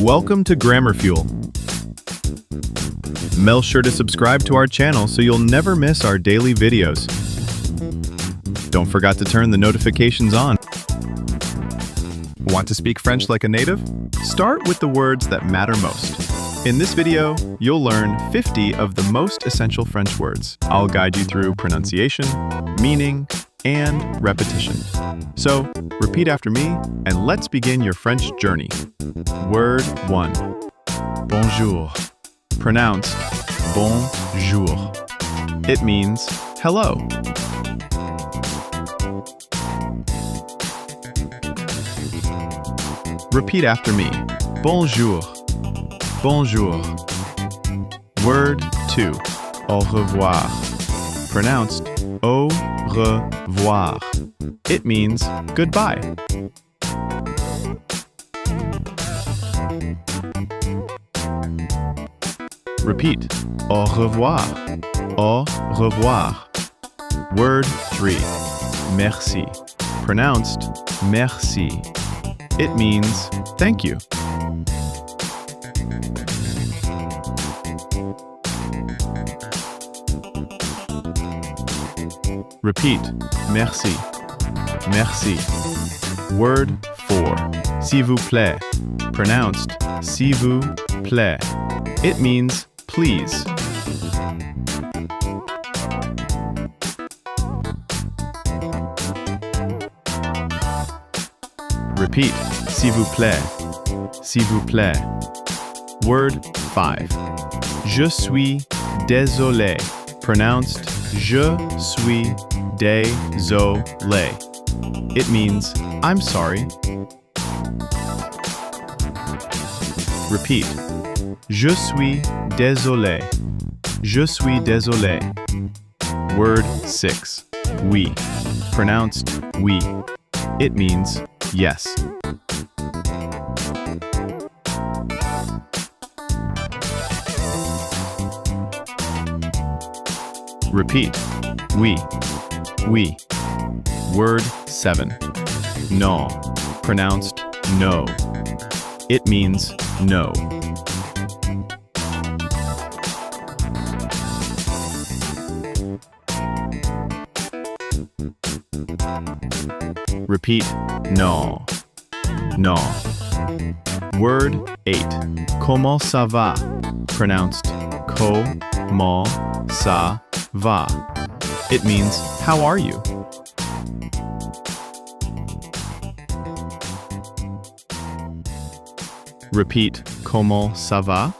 Welcome to Grammar Fuel. Make sure to subscribe to our channel so you'll never miss our daily videos. Don't forget to turn the notifications on. Want to speak French like a native? Start with the words that matter most. In this video, you'll learn 50 of the most essential French words. I'll guide you through pronunciation, meaning, and repetition. So, repeat after me, and let's begin your French journey. Word 1. Bonjour. Pronounced bonjour. It means hello. Repeat after me. Bonjour. Bonjour. Word 2. Au revoir. Pronounced au revoir. It means goodbye. Repeat. Au revoir. Au revoir. Word 3. Merci. Pronounced merci. It means thank you. Repeat. Merci. Merci. Word 4. S'il vous plaît. Pronounced s'il vous plaît. It means please. Repeat. S'il vous plaît. S'il vous plaît. Word 5. Je suis désolé. Pronounced je suis désolé. It means I'm sorry. Repeat. Je suis désolé. Je suis désolé. Word 6. Oui. Pronounced oui. It means yes. Repeat. Oui. Oui. Word 7. Non. Pronounced no. It means no. Repeat. No. No. Word 8. Comment ça va? Pronounced comment ça va. It means how are you? Repeat. Comment ça va?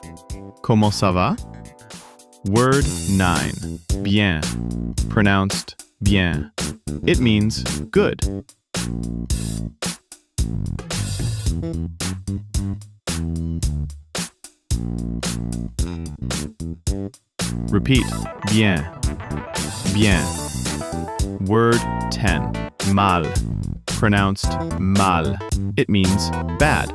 Comment ça va? Word 9. Bien. Pronounced bien. It means good. Repeat. Bien. Bien. Word 10. Mal. Pronounced mal. It means bad.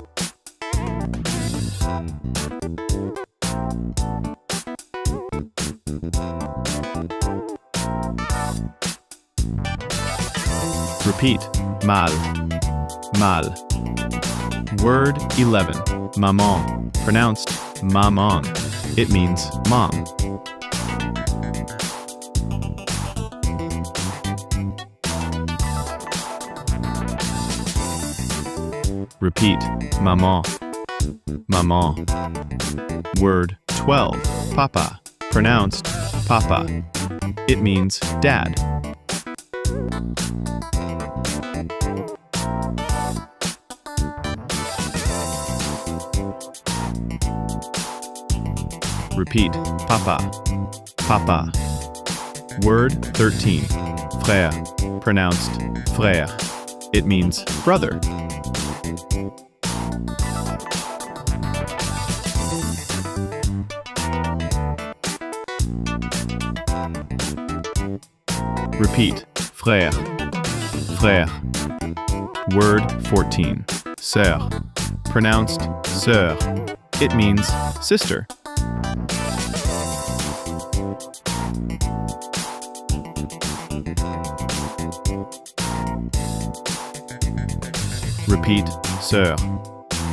Repeat. Mal. Mal. Word 11. Maman. Pronounced maman. It means mom. Repeat. Maman. Maman. Word 12. Papa. Pronounced papa. It means dad. Repeat. Papa. Papa. Word 13. Frère. Pronounced frère. It means brother. Repeat. Frère. Frère. Word 14. Sœur. Pronounced sœur. It means sister. Repeat. Sœur.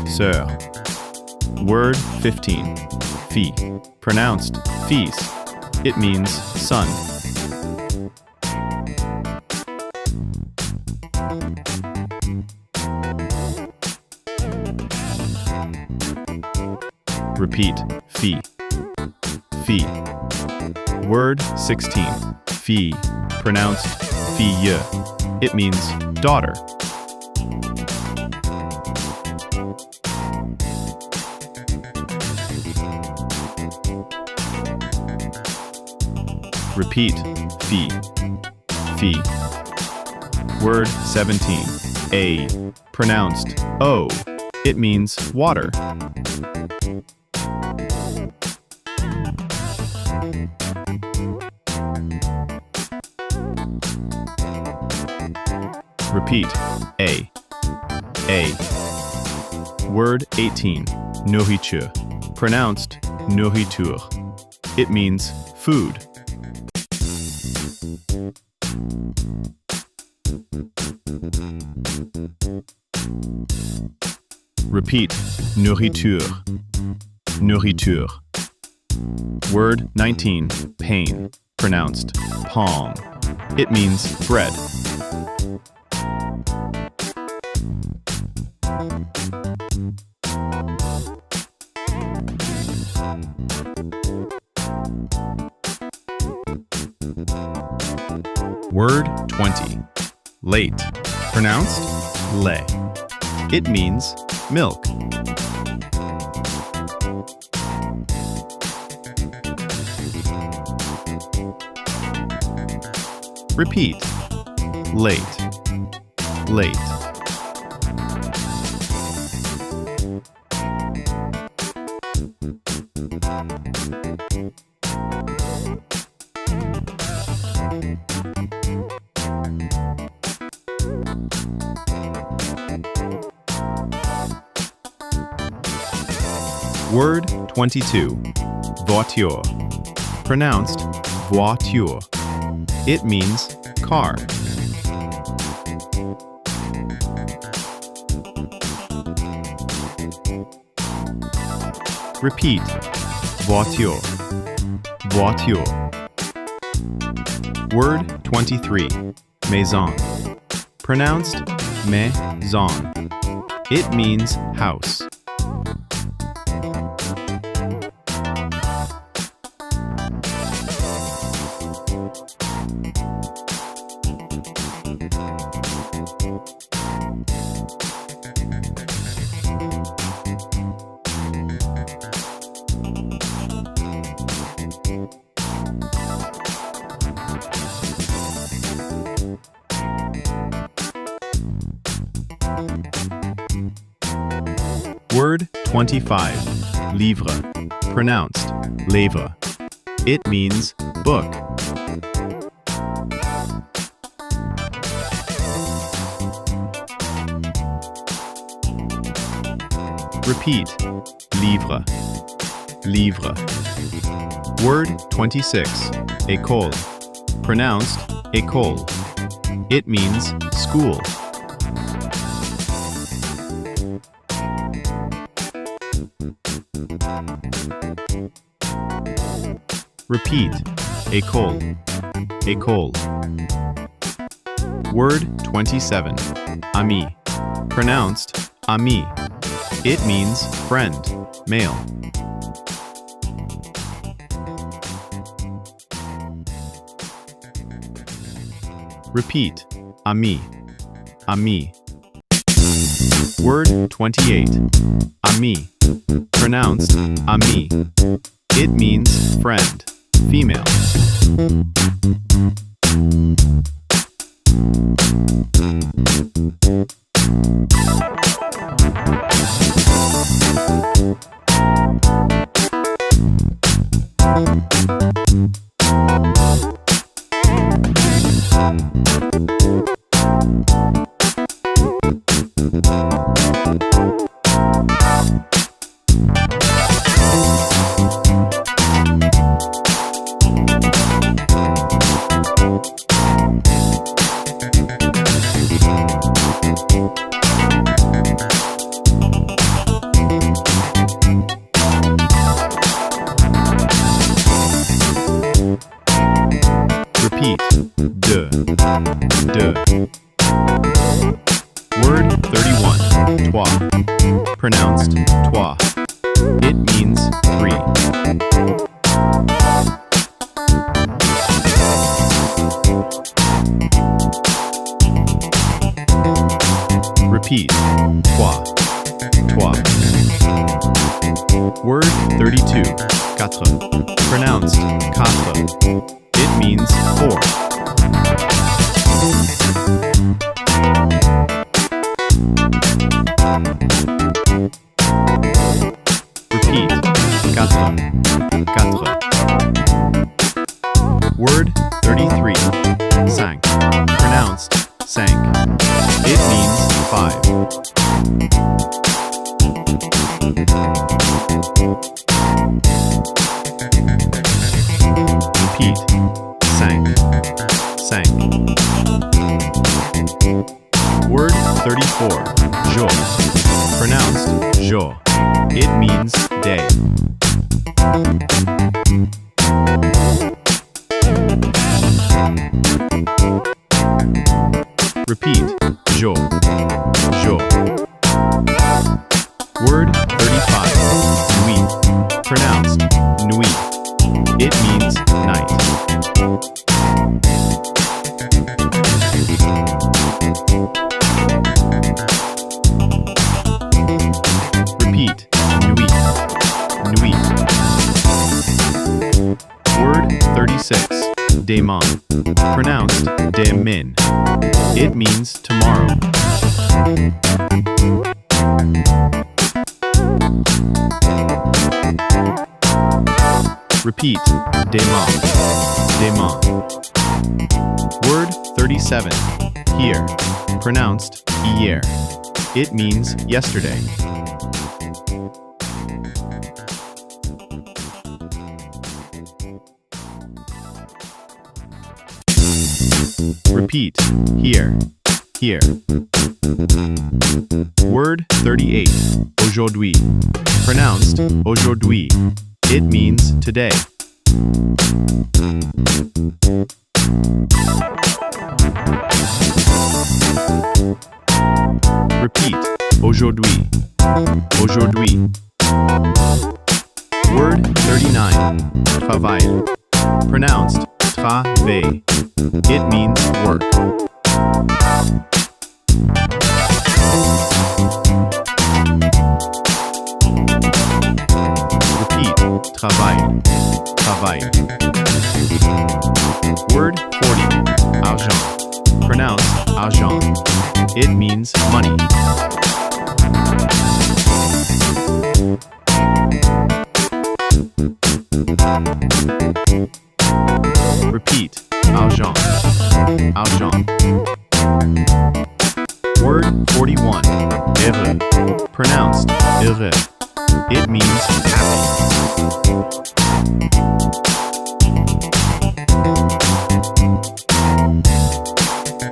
Sœur. Word 15. Fee. Pronounced fils. It means son. Repeat. Fee. Fee. Word 16. Fille. Pronounced fille. It means daughter. Repeat. Fille. Fille. Word 17. A. Pronounced O. It means water. Repeat. A. A. Word 18. Nourriture. Pronounced nourriture. It means food. Repeat. Nourriture. Nourriture. Word 19. Pain. Pronounced palm. It means bread. Word 20. Lait. Pronounced lait. It means milk. Repeat. Late. Late. Word 22. Voiture. Pronounced voiture. It means car. Repeat. Voiture. Voiture. Word 23. Maison. Pronounced maison. It means house. Word 25. Livre. Pronounced livre. It means book. Repeat. Livre. Livre. Word 26. École. Pronounced école. It means school. Repeat. École. École. Word 27. Ami. Pronounced ami. It means friend, male. Repeat. Ami. Ami. Word 28. Ami. Pronounced ami. It means friend, female. pronounced toi. It means three. Repeat. Toi. Toi. Word 32. Quatre. Pronounced quatre. It means four. Repeat. Quatre. Quatre. Word 33. Cinq. Pronounced cinq. It means five. Repeat. Cinq. Cinq. Word 34. Jour. Pronounced jour. It means day. Repeat. Jour. Jour. Word 35. Nuit. Pronounced nuit. It means night. Repeat. Nuit. Nuit. Word 36. Demain. Pronounced demain. It means tomorrow. Repeat. Demain. Demain. Word 37. Hier. Pronounced hier. It means yesterday. Repeat. Here. Here. Word 38. Aujourd'hui. Pronounced aujourd'hui. It means today. Repeat. Aujourd'hui. Aujourd'hui. Word 39. Travail. Pronounced travail. It means work. Repeat. Travail. Travail. Word 40. Argent. Pronounced argent. It means money. Repeat. Argent. Argent. Word 41. Heureux. Pronounced heureux. It means happy.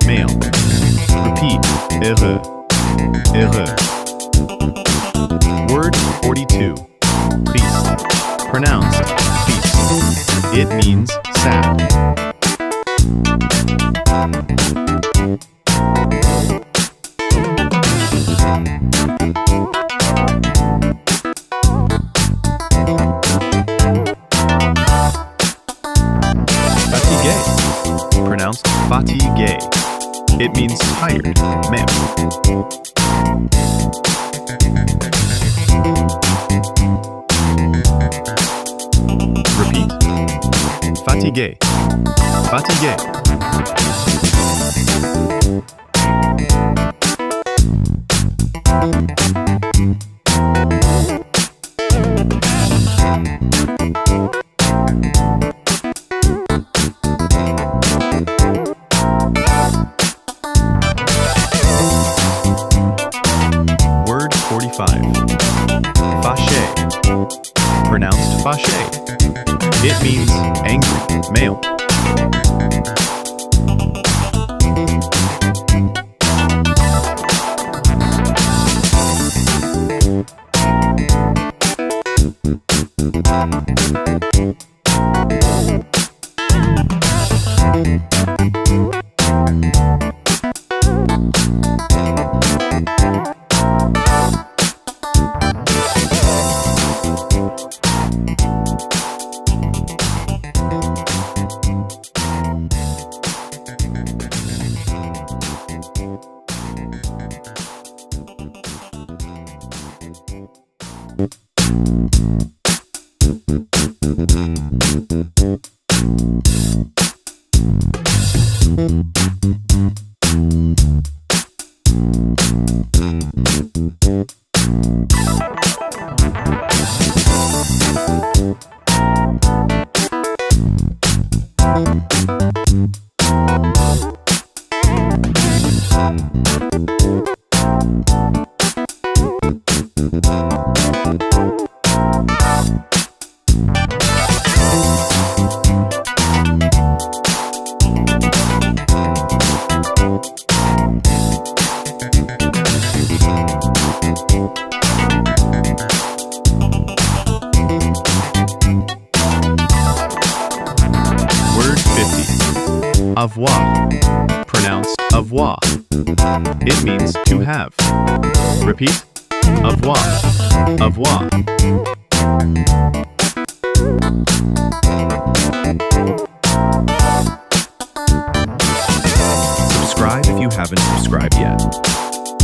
Male. Repeat. Heureux. Heureux. Word 42. Triste. Pronounced triste. It means sad. Fatigué. Pronounced fatigué. It means tired, male. Repeat. Fatigué. Fatigué. Word 45. Fâché. Pronounced fâché. It means angry, male. Word 50. Avoir, pronounced avoir. It means to have. Repeat. Avoir, avoir. Subscribe if you haven't subscribed yet.